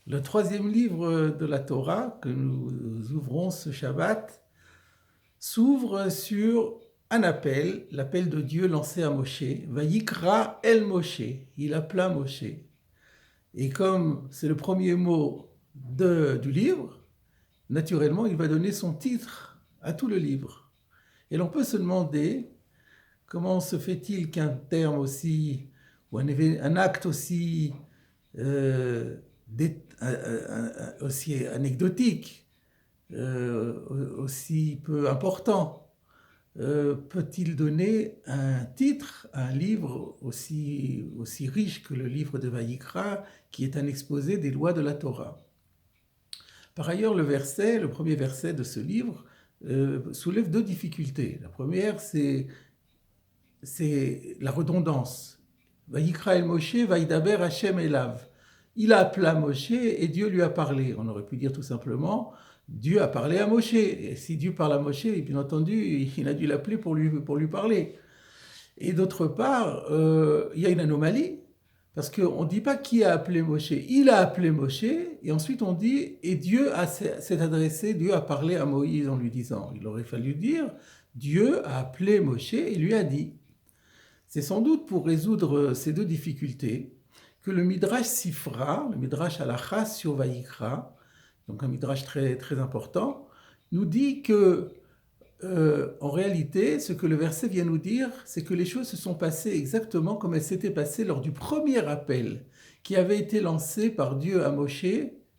Le troisième livre de la Torah que nous ouvrons ce Shabbat s'ouvre sur un appel, l'appel de Dieu lancé à Moshe. Vayikra el Moshe, il appela Moshe. Et comme c'est le premier mot du livre, naturellement, il va donner son titre à tout le livre. Et l'on peut se demander comment se fait-il qu'un terme aussi, ou un acte aussi, aussi anecdotique, aussi peu important, peut-il donner un titre à un livre aussi riche que le livre de Vayikra, qui est un exposé des lois de la Torah. Par ailleurs, le premier verset de ce livre, soulève deux difficultés. La première, c'est la redondance. Vayikra el Moshe, Vaidaber Hashem elav. Il a appelé Moshe et Dieu lui a parlé. On aurait pu dire tout simplement, Dieu a parlé à Moshe. Et si Dieu parle à Moshe, bien entendu, il a dû l'appeler pour lui parler. Et d'autre part, il y a une anomalie, parce qu'on ne dit pas qui a appelé Moshe. Il a appelé Moshe, et ensuite on dit, et Dieu s'est adressé, Dieu a parlé à Moïse en lui disant. Il aurait fallu dire, Dieu a appelé Moshe et lui a dit. C'est sans doute pour résoudre ces deux difficultés que le Midrash Sifra, le Midrash Halacha sur Vayikra, donc un Midrash très, très important, nous dit que, en réalité, ce que le verset vient nous dire, c'est que les choses se sont passées exactement comme elles s'étaient passées lors du premier appel qui avait été lancé par Dieu à Moshe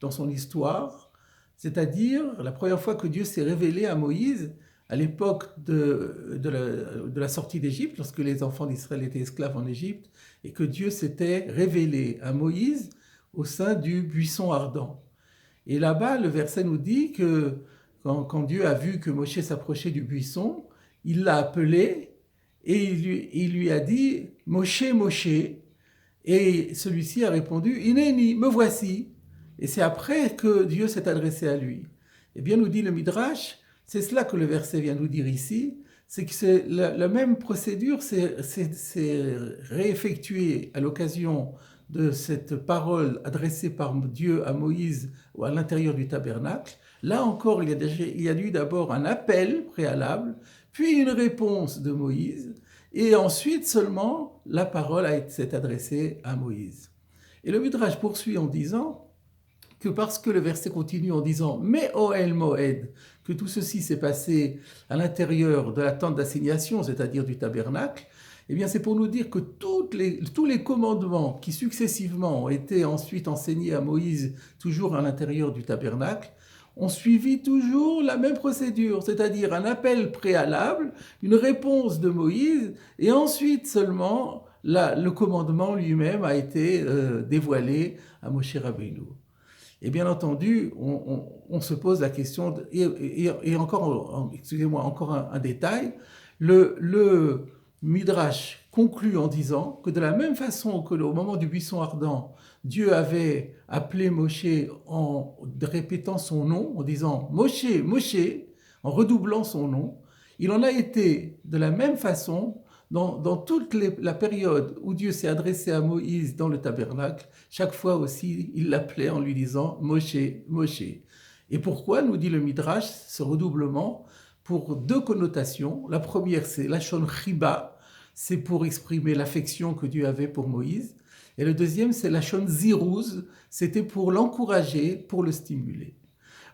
dans son histoire, c'est-à-dire la première fois que Dieu s'est révélé à Moïse à l'époque de la sortie d'Égypte, lorsque les enfants d'Israël étaient esclaves en Égypte, et que Dieu s'était révélé à Moïse au sein du buisson ardent. Et là-bas, le verset nous dit que quand Dieu a vu que Moshe s'approchait du buisson, il l'a appelé et il lui a dit « Moshe, Moshe ». Et celui-ci a répondu « Hineni, me voici ». Et c'est après que Dieu s'est adressé à lui. Eh bien, nous dit le Midrash, c'est cela que le verset vient nous dire ici, c'est que c'est la même procédure s'est réeffectuée à l'occasion de cette parole adressée par Dieu à Moïse à l'intérieur du tabernacle. Là encore, il y a eu d'abord un appel préalable, puis une réponse de Moïse, et ensuite seulement la parole s'est adressée à Moïse. Et le Midrash poursuit en disant que parce que le verset continue en disant « Mais Ohel Moed », que tout ceci s'est passé à l'intérieur de la tente d'assignation, c'est-à-dire du tabernacle, eh bien c'est pour nous dire que tous les commandements qui successivement ont été ensuite enseignés à Moïse, toujours à l'intérieur du tabernacle, ont suivi toujours la même procédure, c'est-à-dire un appel préalable, une réponse de Moïse, et ensuite seulement le commandement lui-même a été dévoilé à Moshe Rabbeinu. Et bien entendu, on se pose la question, et encore, excusez-moi, encore un détail, le Midrash conclut en disant que de la même façon que au moment du buisson ardent, Dieu avait appelé Moshe en répétant son nom, en disant « Moshe, Moshe », en redoublant son nom, il en a été de la même façon dans toute la période où Dieu s'est adressé à Moïse dans le tabernacle, chaque fois aussi, il l'appelait en lui disant « Moshe, Moshe ». Et pourquoi, nous dit le Midrash, ce redoublement? Pour deux connotations. La première, c'est Lachon Chiba, c'est pour exprimer l'affection que Dieu avait pour Moïse. Et le deuxième, c'est Lachon Ziruz, c'était pour l'encourager, pour le stimuler.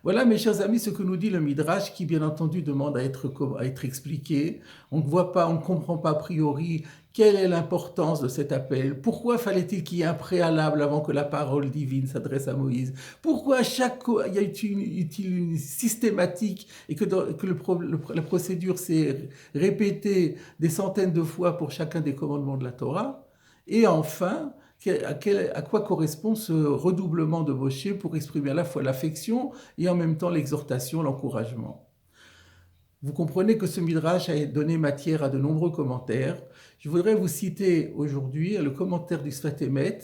Voilà, mes chers amis, ce que nous dit le Midrash, qui bien entendu demande à être expliqué. On ne voit pas, on ne comprend pas a priori quelle est l'importance de cet appel. Pourquoi fallait-il qu'il y ait un préalable avant que la parole divine s'adresse à Moïse? Pourquoi il y a une systématique et que la procédure s'est répétée des centaines de fois pour chacun des commandements de la Torah? Et enfin, à quoi correspond ce redoublement de Moshe pour exprimer à la fois l'affection et en même temps l'exhortation, l'encouragement. Vous comprenez que ce Midrash a donné matière à de nombreux commentaires. Je voudrais vous citer aujourd'hui le commentaire du Sfat Emet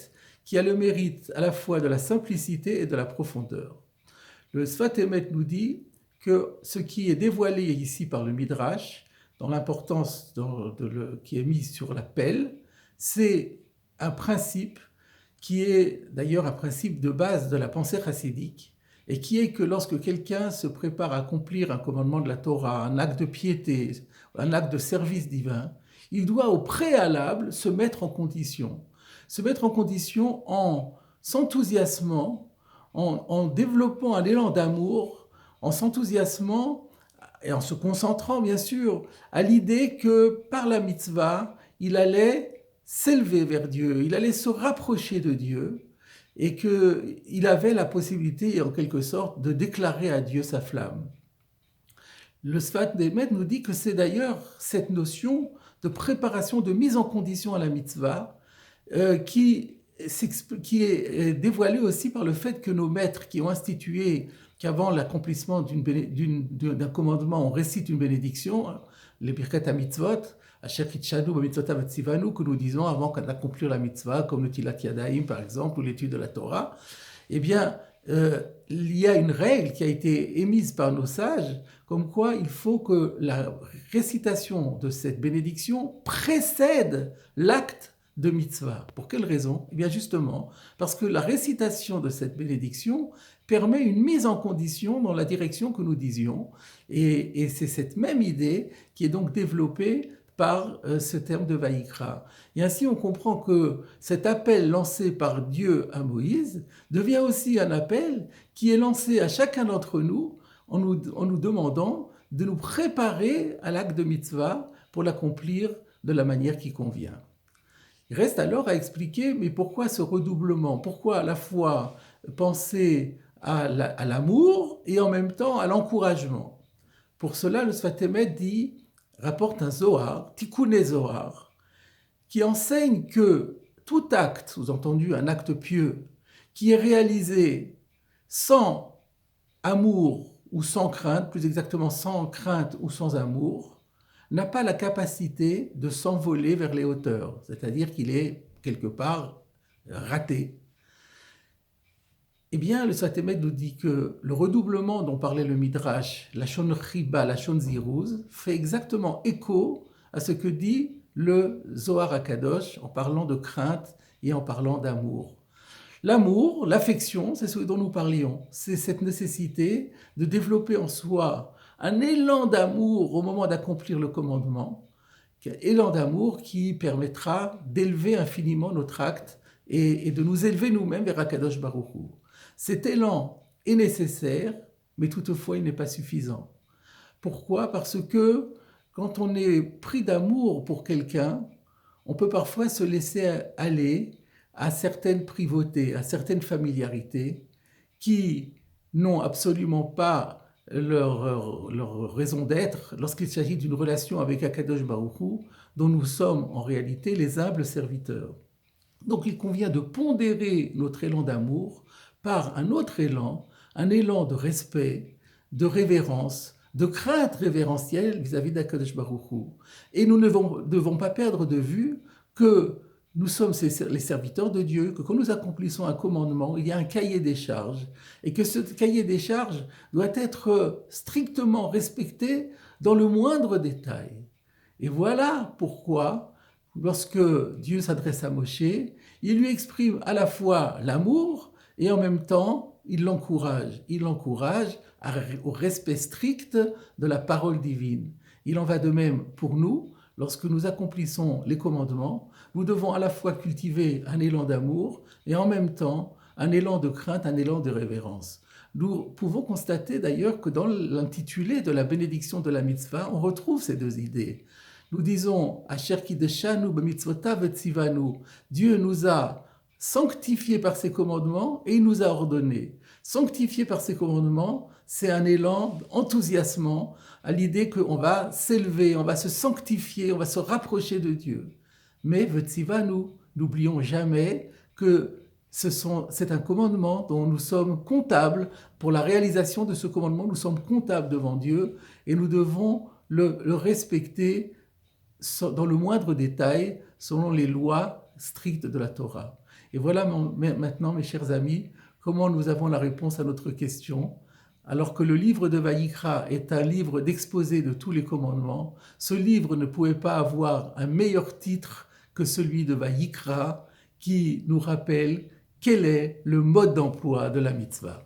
qui a le mérite à la fois de la simplicité et de la profondeur. Le Sfat Emet nous dit que ce qui est dévoilé ici par le Midrash, dans l'importance qui est mise sur l'appel, c'est un principe qui est d'ailleurs un principe de base de la pensée chassidique, et qui est que lorsque quelqu'un se prépare à accomplir un commandement de la Torah, un acte de piété, un acte de service divin, il doit au préalable se mettre en condition. Se mettre en condition en s'enthousiasmant, en développant un élan d'amour, en s'enthousiasmant et en se concentrant bien sûr à l'idée que par la mitzvah, il allait s'élever vers Dieu, il allait se rapprocher de Dieu, et qu'il avait la possibilité, en quelque sorte, de déclarer à Dieu sa flamme. Le Sfat Emet nous dit que c'est d'ailleurs cette notion de préparation, de mise en condition à la mitzvah, qui est dévoilée aussi par le fait que nos maîtres qui ont institué qu'avant l'accomplissement d'un commandement, on récite une bénédiction, les Birkat HaMitzvot, que nous disons avant d'accomplir la mitzvah, comme le Tilat Yadayim par exemple, ou l'étude de la Torah, eh bien, il y a une règle qui a été émise par nos sages, comme quoi il faut que la récitation de cette bénédiction précède l'acte de mitzvah. Pour quelle raison? Eh bien justement, parce que la récitation de cette bénédiction permet une mise en condition dans la direction que nous disions, et c'est cette même idée qui est donc développée par ce terme de Vaïkra. Et ainsi, on comprend que cet appel lancé par Dieu à Moïse devient aussi un appel qui est lancé à chacun d'entre nous en nous demandant de nous préparer à l'acte de mitzvah pour l'accomplir de la manière qui convient. Il reste alors à expliquer, mais pourquoi ce redoublement? Pourquoi à la fois penser à l'amour et en même temps à l'encouragement? Pour cela, le Sfat Emet rapporte un Zohar, Tikkun Zohar, qui enseigne que tout acte, sous-entendu un acte pieux, qui est réalisé sans amour ou sans crainte, plus exactement sans crainte ou sans amour, n'a pas la capacité de s'envoler vers les hauteurs, c'est-à-dire qu'il est quelque part raté. Eh bien, le Sfat Emet nous dit que le redoublement dont parlait le Midrash, la Shon Chiba, la Shon Ziruz, fait exactement écho à ce que dit le Zohar HaKadosh en parlant de crainte et en parlant d'amour. L'amour, l'affection, c'est ce dont nous parlions. C'est cette nécessité de développer en soi un élan d'amour au moment d'accomplir le commandement, élan d'amour qui permettra d'élever infiniment notre acte et de nous élever nous-mêmes vers HaKadosh Baruch Hu. Cet élan est nécessaire, mais toutefois il n'est pas suffisant. Pourquoi? Parce que quand on est pris d'amour pour quelqu'un, on peut parfois se laisser aller à certaines privautés, à certaines familiarités qui n'ont absolument pas leur raison d'être lorsqu'il s'agit d'une relation avec Akadosh Baruch Hu, dont nous sommes en réalité les humbles serviteurs. Donc il convient de pondérer notre élan d'amour par un autre élan, un élan de respect, de révérence, de crainte révérentielle vis-à-vis d'Akadosh Baruch Hu. Et nous ne devons pas perdre de vue que nous sommes les serviteurs de Dieu, que quand nous accomplissons un commandement, il y a un cahier des charges, et que ce cahier des charges doit être strictement respecté dans le moindre détail. Et voilà pourquoi, lorsque Dieu s'adresse à Moshe, il lui exprime à la fois l'amour, et en même temps, il l'encourage. Il l'encourage au respect strict de la parole divine. Il en va de même pour nous. Lorsque nous accomplissons les commandements, nous devons à la fois cultiver un élan d'amour et en même temps un élan de crainte, un élan de révérence. Nous pouvons constater d'ailleurs que dans l'intitulé de la bénédiction de la mitzvah, on retrouve ces deux idées. Nous disons « Asher kideshanu b'mitzvotav etzivanu » Dieu nous a sanctifiés par ses commandements et il nous a ordonné. Sanctifiés par ses commandements, c'est un élan enthousiasmant à l'idée qu'on va s'élever, on va se sanctifier, on va se rapprocher de Dieu. Mais Vetzivanu, n'oublions jamais que c'est un commandement dont nous sommes comptables. Pour la réalisation de ce commandement, nous sommes comptables devant Dieu et nous devons le respecter dans le moindre détail selon les lois strictes de la Torah. Et voilà maintenant, mes chers amis, comment nous avons la réponse à notre question. Alors que le livre de Vaïkra est un livre d'exposé de tous les commandements, ce livre ne pouvait pas avoir un meilleur titre que celui de Vaïkra, qui nous rappelle quel est le mode d'emploi de la mitzvah.